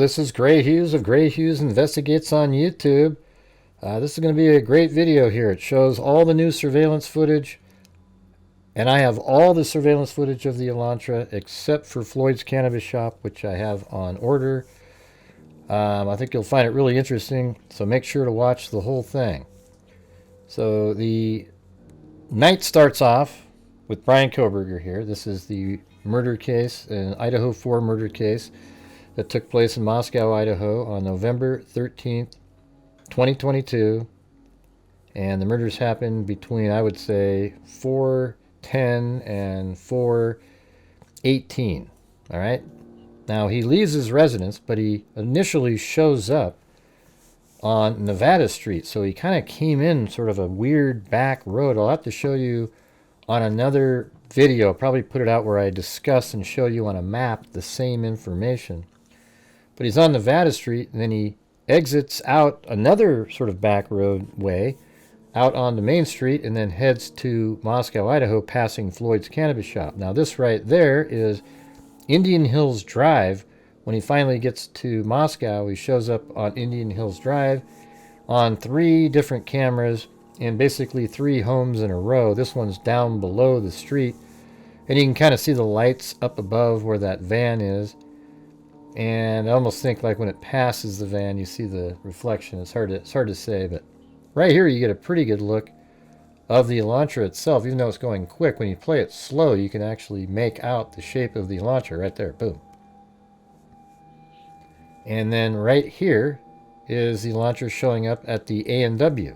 this is Grant Hughes of Grant Hughes Investigates on YouTube. This is going to be a great video here. It shows all the new surveillance footage, and I have all the surveillance footage of the Elantra except for Floyd's Cannabis Shop, which I have on order. I think you'll find it really interesting, so make sure to watch the whole thing. So the night starts off with Bryan Kohberger here. This is the murder case, an Idaho 4 murder case that took place in Moscow, Idaho on November 13th, 2022. And the murders happened between, I would say, 4:10 and 4:18. All right? Now, he leaves his residence, but he initially shows up on Nevada Street. So he kind of came in sort of a weird back road. I'll have to show you on another video. I'll probably put it out where I discuss and show you on a map the same information. But he's on Nevada Street, and then he exits out another sort of back roadway out onto Main Street and then heads to Moscow, Idaho, passing Floyd's Cannabis Shop. Now, this right there is Indian Hills Drive. When he finally gets to Moscow, he shows up on Indian Hills Drive on 3 different cameras in basically 3 homes in a row. This one's down below the street, and you can kind of see the lights up above where that van is. And I almost think like when it passes the van, you see the reflection. It's hard to say, but right here you get a pretty good look of the Elantra itself. Even though it's going quick, when you play it slow, you can actually make out the shape of the Elantra right there. Boom. And then right here is the Elantra showing up at the A&W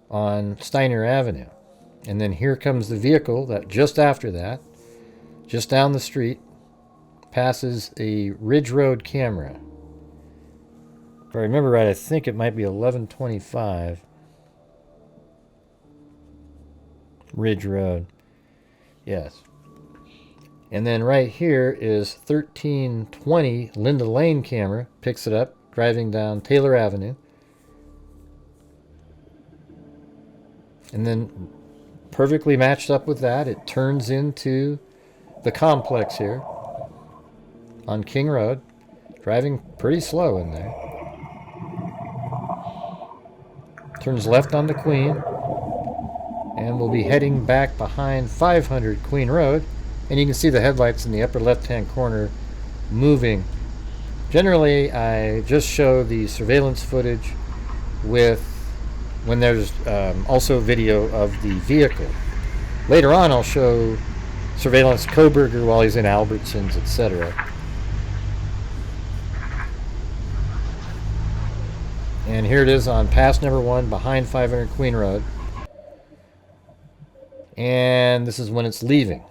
on Steiner Avenue. And then here comes the vehicle that just after that, just down the street, passes a Ridge Road camera. If I remember right, I think it might be 1125 Ridge Road. Yes. And then right here is 1320 Linda Lane camera. Picks it up, driving down Taylor Avenue. And then perfectly matched up with that, it turns into the complex here on King Road, driving pretty slow in there. Turns left onto Queen, and we'll be heading back behind 500 Queen Road, and you can see the headlights in the upper left-hand corner moving. Generally, I just show the surveillance footage with when there's also video of the vehicle. Later on, I'll show surveillance Kohberger while he's in Albertsons, etc. And here it is on pass number 1 behind 500 Queen Road. And this is when it's leaving.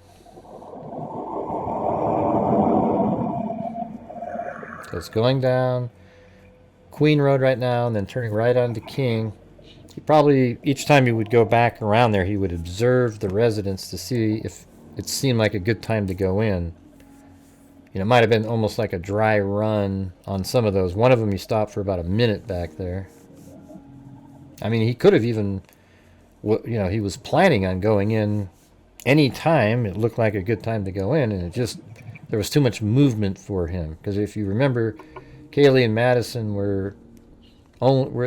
So it's going down Queen Road right now and then turning right onto King. He probably, each time he would go back around there, he would observe the residents to see if it seemed like a good time to go in. You know, it might have been almost like a dry run on some of those. One of them he stopped for about a minute back there. I mean, he could have even, you know, he was planning on going in any time. It looked like a good time to go in, and it just, there was too much movement for him. Because if you remember, Kaylee and Madison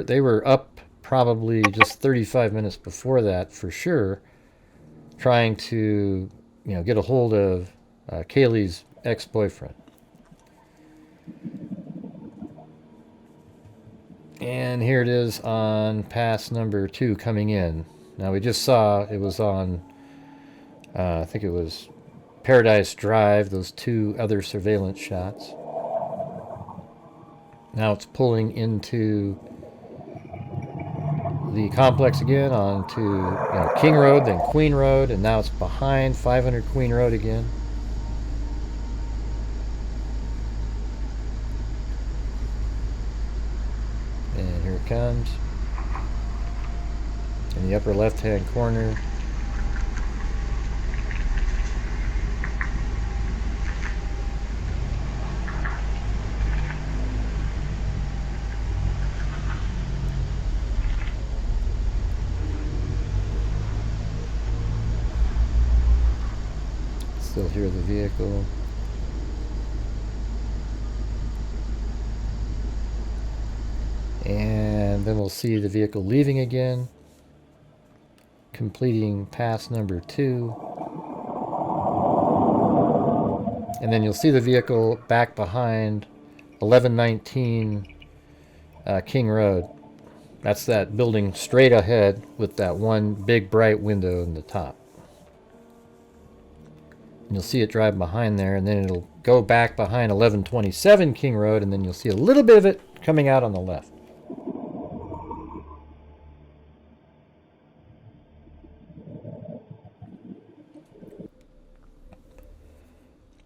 they were up probably just 35 minutes before that for sure, trying to, you know, get a hold of Kaylee's ex-boyfriend. And here it is on pass number 2 coming in. Now we just saw it was on, I think it was Paradise Drive, those 2 other surveillance shots. Now it's pulling into the complex again onto, you know, King Road, then Queen Road, and now it's behind 500 Queen Road again. And here it comes in the upper left-hand corner. Still hear the vehicle. And then we'll see the vehicle leaving again, completing pass number 2. And then you'll see the vehicle back behind 1119 King Road. That's that building straight ahead with that one big bright window in the top. And you'll see it drive behind there, and then it'll go back behind 1127 King Road, and then you'll see a little bit of it coming out on the left.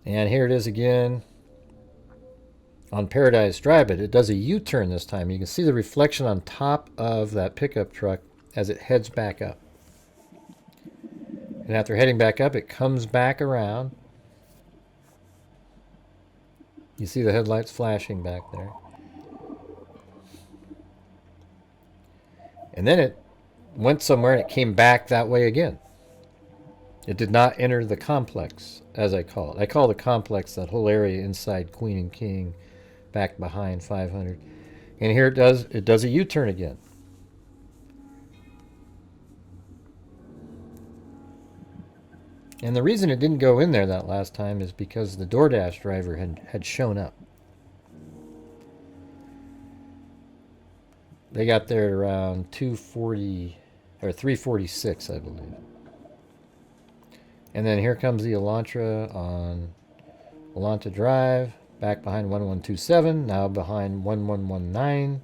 And here it is again on Paradise Drive, but it does a U-turn this time. You can see the reflection on top of that pickup truck as it heads back up. And after heading back up, it comes back around. You see the headlights flashing back there. And then it went somewhere and it came back that way again. It did not enter the complex, as I call it. I call the complex that whole area inside Queen and King, back behind 500. And here it does a U-turn again. And the reason it didn't go in there that last time is because the DoorDash driver had shown up. They got there around 2:40 or 3:46, I believe. And then here comes the Elantra on Elantra Drive, back behind 1127, now behind 1119.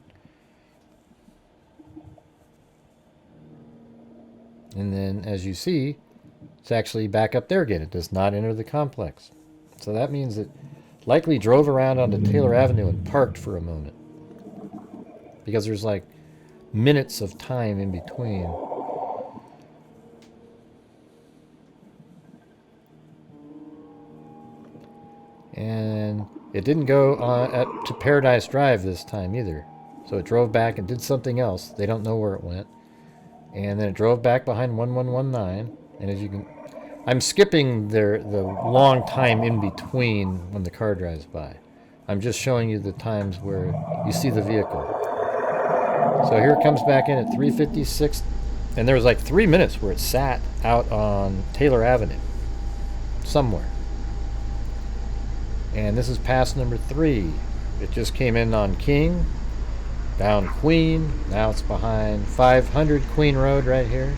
And then, as you see, it's actually back up there again. It does not enter the complex. So that means it likely drove around onto Taylor Avenue and parked for a moment, because there's like minutes of time in between. And it didn't go to Paradise Drive this time either. So it drove back and did something else. They don't know where it went. And then it drove back behind 1119. And as you can, I'm skipping the long time in between when the car drives by. I'm just showing you the times where you see the vehicle. So here it comes back in at 3:56. And there was like 3 minutes where it sat out on Taylor Avenue somewhere. And this is pass number 3. It just came in on King, down Queen. Now it's behind 500 Queen Road right here.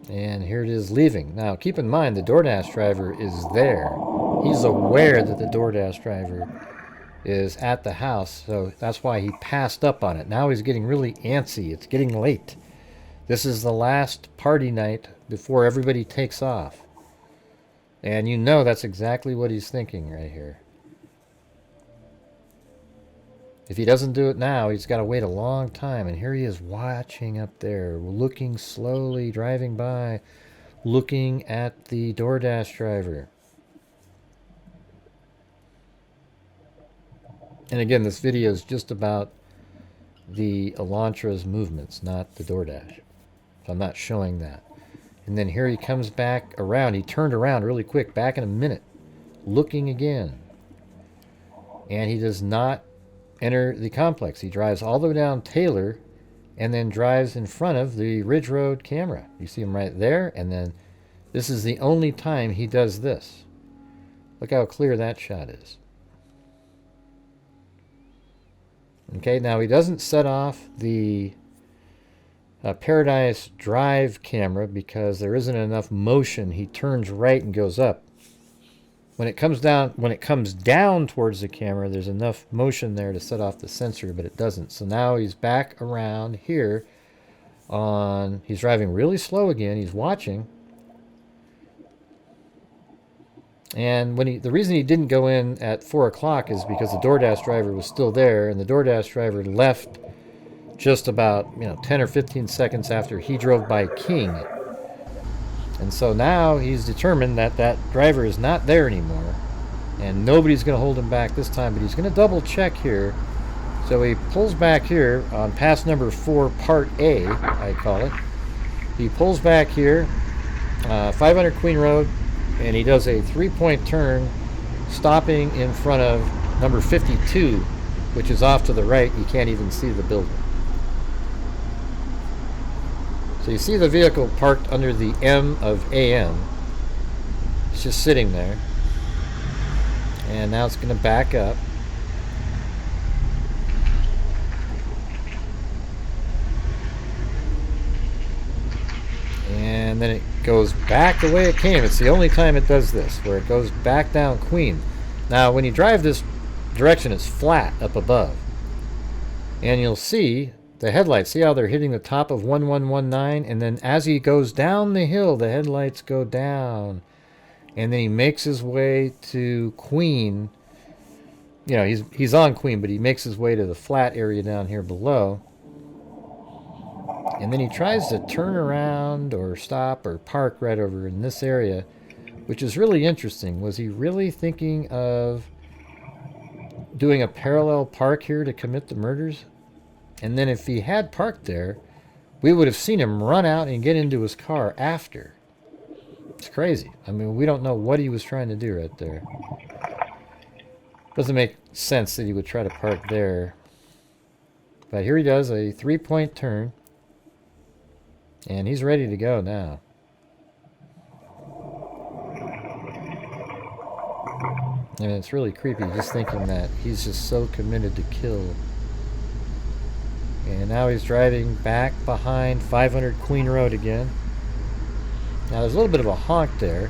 And here it is leaving. Now, keep in mind, the DoorDash driver is there. He's aware that the DoorDash driver is at the house, so that's why he passed up on it. Now he's getting really antsy. It's getting late. This is the last party night before everybody takes off. And you know that's exactly what he's thinking right here. If he doesn't do it now, he's got to wait a long time. And here he is watching up there, looking slowly, driving by, looking at the DoorDash driver. And again, this video is just about the Elantra's movements, not the DoorDash. So I'm not showing that. And then here he comes back around. He turned around really quick, back in a minute, looking again. And he does not enter the complex. He drives all the way down Taylor and then drives in front of the Ridge Road camera. You see him right there, and then this is the only time he does this. Look how clear that shot is. Okay, now he doesn't set off the Paradise Drive camera because there isn't enough motion. He turns right and goes up. When it comes down towards the camera, there's enough motion there to set off the sensor, but it doesn't. So now he's back around here he's driving really slow again. He's watching. And the reason he didn't go in at 4 o'clock is because the DoorDash driver was still there, and the DoorDash driver left just about 10 or 15 seconds after he drove by King And so now he's determined that that driver is not there anymore, and nobody's going to hold him back this time, but he's going to double check here. So he pulls back here on pass number 4, part A, I call it. He pulls back here, 500 Queen Road, and he does a 3-point turn, stopping in front of number 52, which is off to the right. You can't even see the building. So you see the vehicle parked under the M of AM. It's just sitting there. And now it's going to back up. And then it goes back the way it came. It's the only time it does this, where it goes back down Queen. Now, when you drive this direction, it's flat up above. And you'll see the headlights. See how they're hitting the top of 1119? And then as he goes down the hill, the headlights go down. And then he makes his way to Queen. You know, he's on Queen, but he makes his way to the flat area down here below. And then he tries to turn around or stop or park right over in this area, which is really interesting. Was he really thinking of doing a parallel park here to commit the murders? And then if he had parked there, we would have seen him run out and get into his car after. It's crazy. I mean, we don't know what he was trying to do right there. Doesn't make sense that he would try to park there. But here he does a 3-point turn. And he's ready to go now. And it's really creepy just thinking that he's just so committed to kill. And now he's driving back behind 500 Queen Road again. Now there's a little bit of a honk there.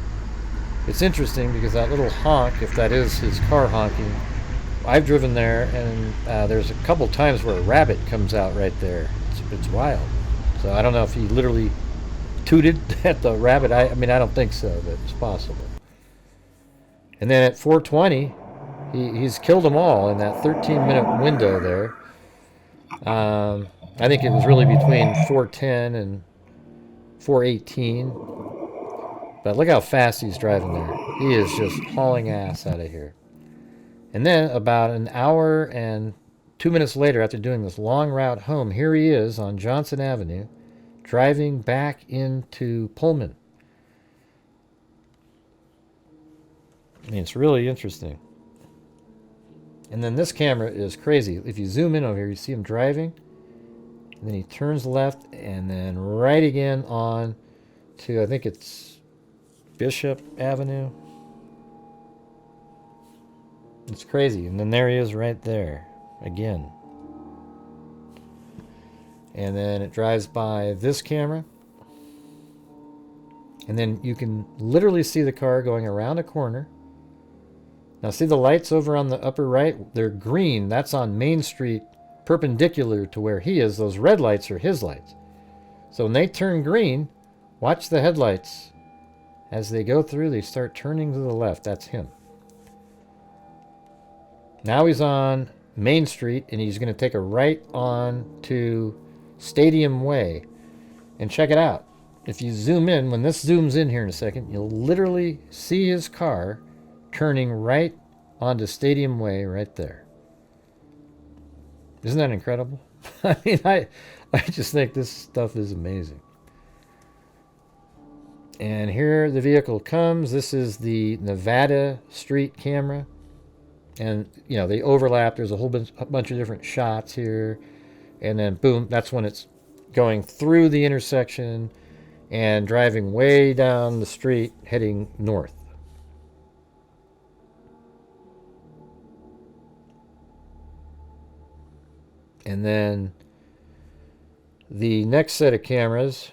It's interesting because that little honk, if that is his car honking, I've driven there and there's a couple times where a rabbit comes out right there. It's wild. So I don't know if he literally tooted at the rabbit. I mean, I don't think so, but it's possible. And then at 4:20, he's killed them all in that 13-minute window there. I think it was really between 4:10 and 4:18. But look how fast he's driving there. He is just hauling ass out of here. And then about an hour and 2 minutes later, after doing this long route home, here he is on Johnson Avenue, driving back into Pullman. I mean, it's really interesting. And then this camera is crazy. If you zoom in over here, you see him driving, and then he turns left, and then right again on to, I think it's Bishop Avenue. It's crazy. And then there he is right there again. And then it drives by this camera. And then you can literally see the car going around a corner. Now see the lights over on the upper right? They're green. That's on Main Street, perpendicular to where he is. Those red lights are his lights. So when they turn green, watch the headlights. As they go through, they start turning to the left. That's him. Now he's on Main Street, and he's going to take a right on to Stadium Way. And check it out. If you zoom in, when this zooms in here in a second, you'll literally see his car turning right onto Stadium Way right there. Isn't that incredible? I mean, I just think this stuff is amazing. And here the vehicle comes. This is the Nevada Street camera. And, you know, they overlap. There's a bunch of different shots here. And then, boom, that's when it's going through the intersection and driving way down the street heading north. And then the next set of cameras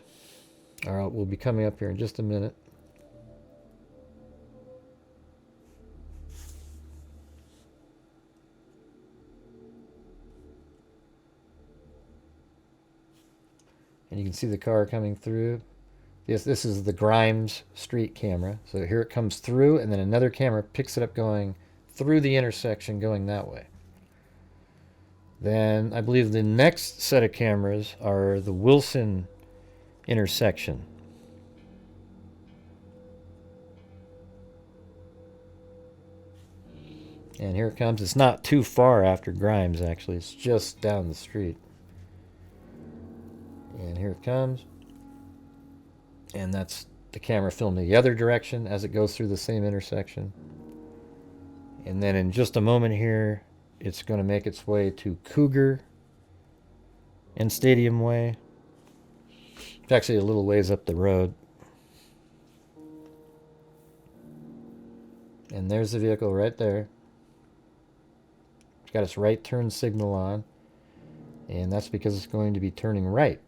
will be coming up here in just a minute. And you can see the car coming through. This is the Grimes Street camera. So here it comes through, and then another camera picks it up going through the intersection going that way. Then I believe the next set of cameras are the Wilson intersection. And here it comes. It's not too far after Grimes, actually. It's just down the street. And here it comes. And that's the camera filming the other direction as it goes through the same intersection. And then in just a moment here, it's going to make its way to Cougar and Stadium Way. It's actually a little ways up the road. And there's the vehicle right there. It's got its right turn signal on. And that's because it's going to be turning right.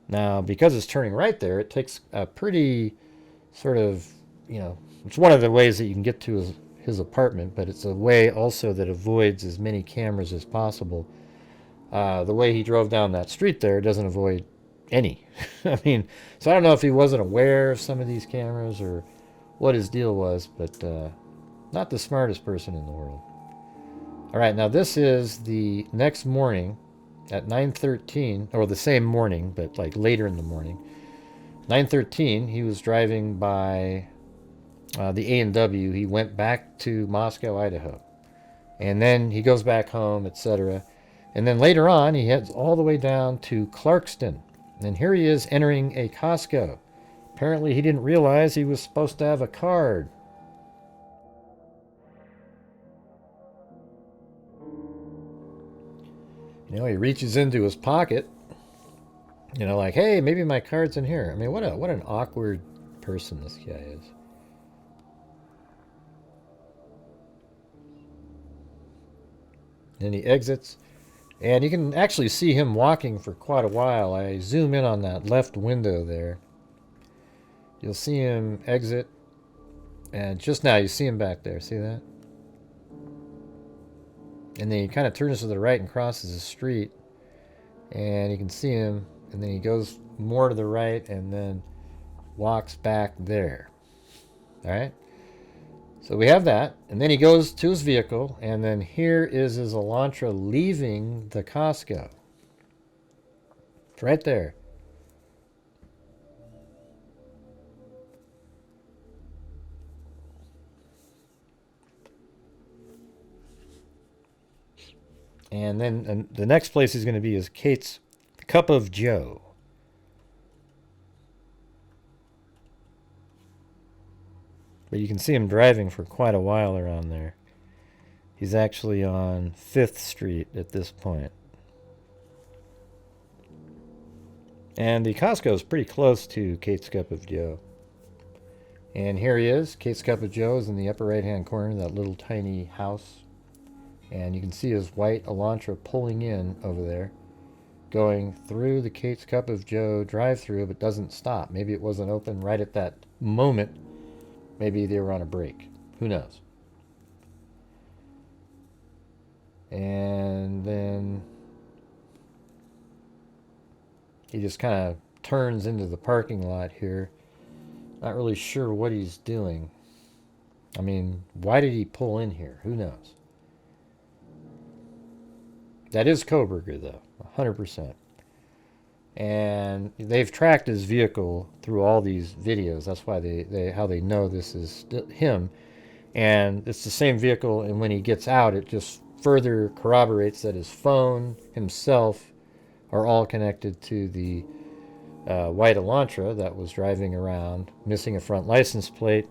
Now, because it's turning right there, it takes a pretty sort of, it's one of the ways that you can get to his apartment, but it's a way also that avoids as many cameras as possible. The way he drove down that street there doesn't avoid any. I mean, so I don't know if he wasn't aware of some of these cameras or what his deal was, but not the smartest person in the world. All right, now this is the next morning at 9:13, or the same morning, but like later in the morning. 9:13, he was driving by the A&W. He went back to Moscow, Idaho. And then he goes back home, etc. And then later on, he heads all the way down to Clarkston. And here he is entering a Costco. Apparently, he didn't realize he was supposed to have a card. He reaches into his pocket, like, hey, maybe my card's in here. I mean, what an awkward person this guy is. Then he exits, and you can actually see him walking for quite a while. I zoom in on that left window there. You'll see him exit, and just now you see him back there. See that? And then he kind of turns to the right and crosses the street, and you can see him, and then he goes more to the right and then walks back there. All right? So we have that, and then he goes to his vehicle, and then here is his Elantra leaving the Costco. It's right there. And then the next place he's going to be is Kate's Cup of Joe. But you can see him driving for quite a while around there. He's actually on 5th Street at this point. And the Costco is pretty close to Kate's Cup of Joe. And here he is. Kate's Cup of Joe is in the upper right-hand corner, that little tiny house. And you can see his white Elantra pulling in over there, going through the Kate's Cup of Joe drive-through, but doesn't stop. Maybe it wasn't open right at that moment. Maybe they were on a break. Who knows? And then he just kind of turns into the parking lot here. Not really sure what he's doing. I mean, why did he pull in here? Who knows? That is Kohberger, though, 100%. And they've tracked his vehicle through all these videos. That's why how they know this is him. And it's the same vehicle, and when he gets out, it just further corroborates that his phone, himself, are all connected to the white Elantra that was driving around, missing a front license plate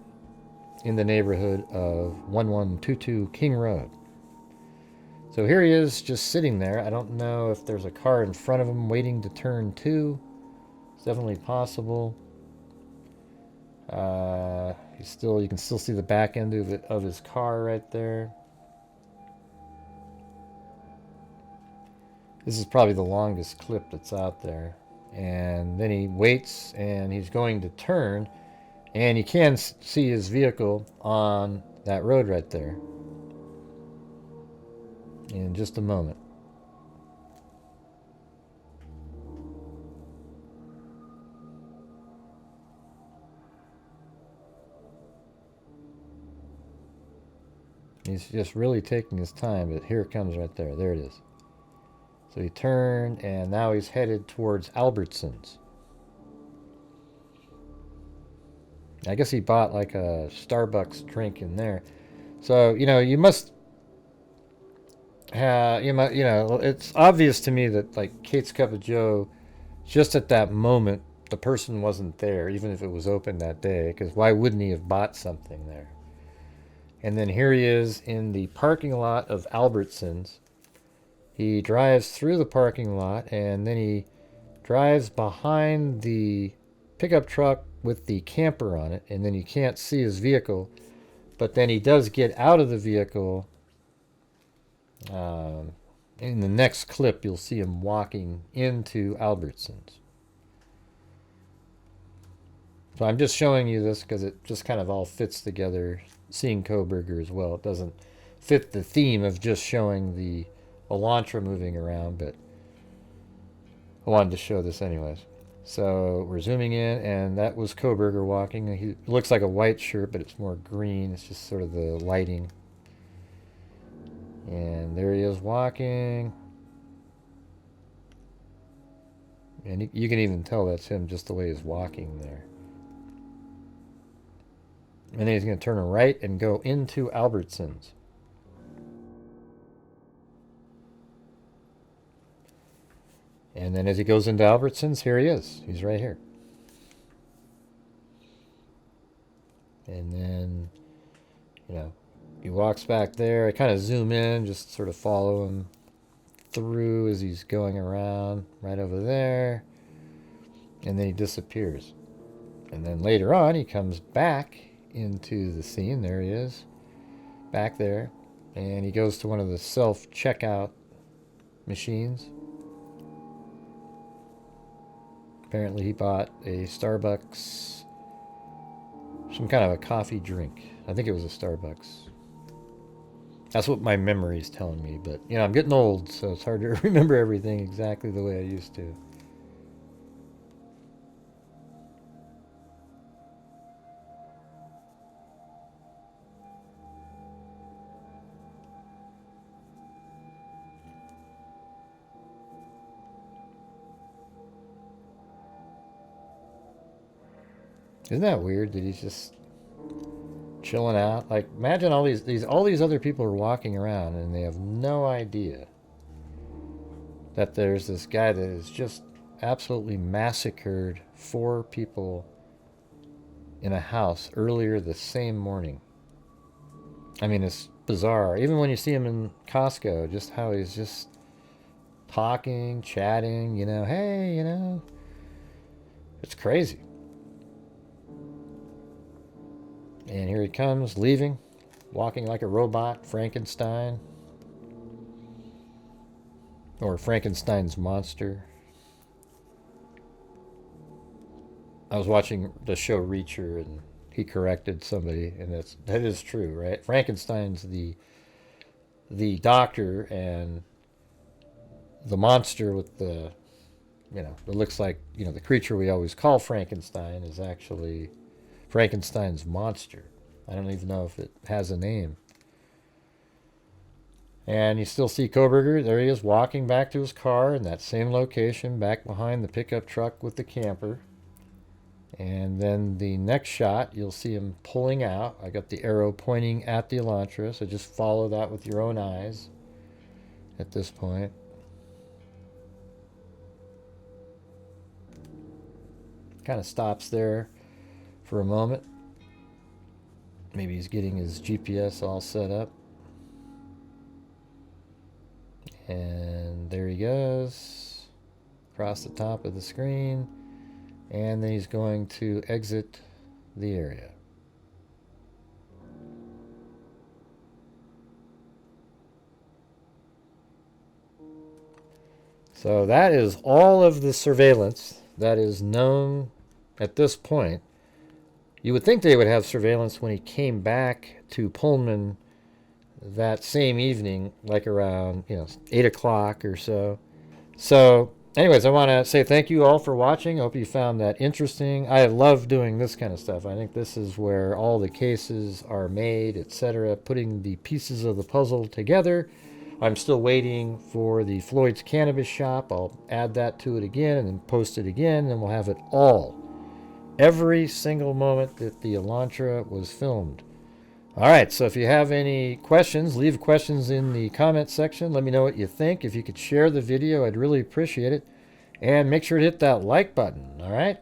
in the neighborhood of 1122 King Road. So here he is just sitting there. I don't know if there's a car in front of him waiting to turn 2. It's definitely possible. You can still see the back end of his car right there. This is probably the longest clip that's out there. And then he waits, and he's going to turn, and you can see his vehicle on that road right there. In just a moment. He's just really taking his time, but here it comes right there. There it is. So he turned, and now he's headed towards Albertsons. I guess he bought like a Starbucks drink in there. So, you must it's obvious to me that like Kate's Cup of Joe, just at that moment, the person wasn't there, even if it was open that day, because why wouldn't he have bought something there? And then here he is in the parking lot of Albertsons. He drives through the parking lot, and then he drives behind the pickup truck with the camper on it, and then you can't see his vehicle. But then he does get out of the vehicle. In the next clip, you'll see him walking into Albertsons. So I'm just showing you this because it just kind of all fits together, seeing Kohberger as well. It doesn't fit the theme of just showing the Elantra moving around, but I wanted to show this anyways. So we're zooming in, and that was Kohberger walking. He looks like a white shirt, but it's more green. It's just sort of the lighting. And there he is walking. And you can even tell that's him just the way he's walking there. And then he's going to turn right and go into Albertsons. And then as he goes into Albertsons, here he is. He's right here. And then, he walks back there. I kind of zoom in, just sort of follow him through as he's going around right over there. And then he disappears. And then later on, he comes back into the scene. There he is, back there. And he goes to one of the self-checkout machines. Apparently he bought a Starbucks, some kind of a coffee drink. I think it was a Starbucks. That's what my memory is telling me. But, I'm getting old, so it's hard to remember everything exactly the way I used to. Isn't that weird that he's just chilling out? Like, imagine all these other people are walking around and they have no idea that there's this guy that has just absolutely massacred 4 people in a house earlier the same morning. I mean, it's bizarre. Even when you see him in Costco, just how he's just talking, chatting, hey, it's crazy. And here he comes, leaving, walking like a robot, Frankenstein. Or Frankenstein's monster. I was watching the show Reacher, and he corrected somebody, and that is true, right? Frankenstein's the doctor, and the monster with the, it looks like, the creature we always call Frankenstein is actually Frankenstein's monster. I don't even know if it has a name. And you still see Kohberger. There he is walking back to his car in that same location, back behind the pickup truck with the camper. And then the next shot, you'll see him pulling out. I got the arrow pointing at the Elantra, so just follow that with your own eyes at this point. Kind of stops there for a moment. Maybe he's getting his GPS all set up. And there he goes, across the top of the screen. And then he's going to exit the area. So that is all of the surveillance that is known at this point. You would think they would have surveillance when he came back to Pullman that same evening, like around 8 o'clock or so. So anyways, I want to say thank you all for watching. I hope you found that interesting. I love doing this kind of stuff. I think this is where all the cases are made, etc., putting the pieces of the puzzle together. I'm still waiting for the Floyd's Cannabis Shop. I'll add that to it again and then post it again, and we'll have it all. Every single moment that the Elantra was filmed. All right, so if you have any questions, leave questions in the comment section. Let me know what you think. If you could share the video, I'd really appreciate it. And make sure to hit that like button, all right?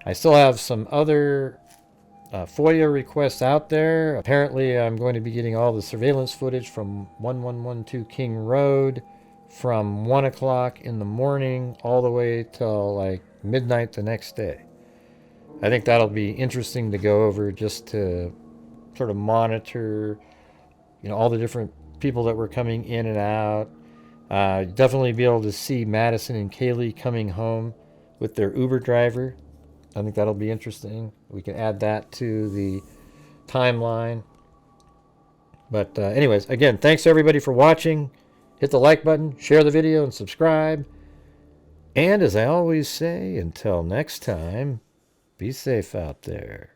I still have some other FOIA requests out there. Apparently, I'm going to be getting all the surveillance footage from 1112 King Road from 1 o'clock in the morning all the way till like midnight the next day. I think that'll be interesting to go over, just to sort of monitor, all the different people that were coming in and out. Definitely be able to see Madison and Kaylee coming home with their Uber driver. I think that'll be interesting. We can add that to the timeline. But anyways, again, thanks everybody for watching. Hit the like button, share the video, and subscribe. And as I always say, until next time, be safe out there.